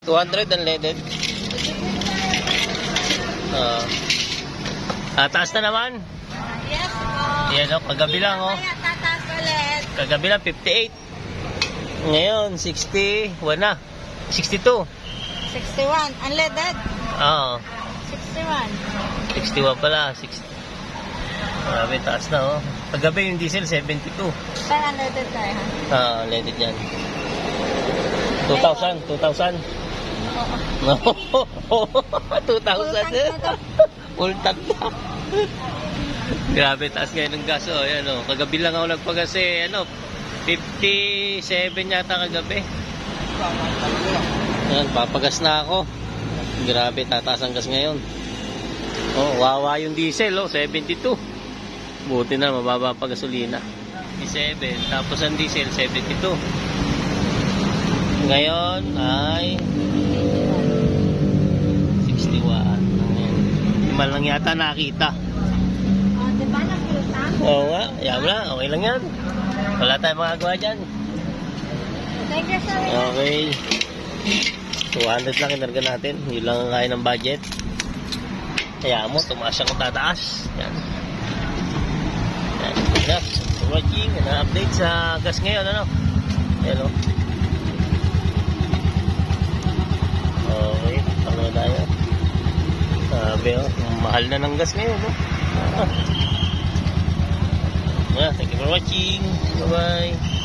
200 unleaded. Taas na naman. Yes po. Yan o, kagabi lang o. Kaya tataas ulit. Kagabi lang 58. Ngayon 61 na. 62. 61. Unleaded. Oo. 61. 61 pala. 60. Grabe, taas na oh. Kagabi yung diesel 72. Saan unleaded tayo ha? Unleaded yan. 2,000. 2,000. Oo. 2,000. Full tank na. Grabe, taas ngayon ng gas. Oh, yan, oh. Kagabi lang ako nagpagas eh. 57 yata kagabi. Yan, papagas na ako. Grabe, tataas ang gas ngayon. Oh, wawa yung diesel, 72. Buti na, mababa pa gasolina. 57, tapos ang diesel, 72. Ngayon ay 61. Lima lang yata nakita. Oh, diba nakita? Oo nga, yan na, okay lang yan. Wala tayong magagawa dyan. Thank you sir. Okay. 200 lang kinarga natin. Yun lang ang kaya ng budget. Kaya mo, tumaas siyang tataas. Yan. Yan. Yan. Watching. Na-update sa gas ngayon. Ano? Hello. Okay. Ano tayo? Sabi mahal na ng gas ngayon. No? Thank you for watching. Bye-bye.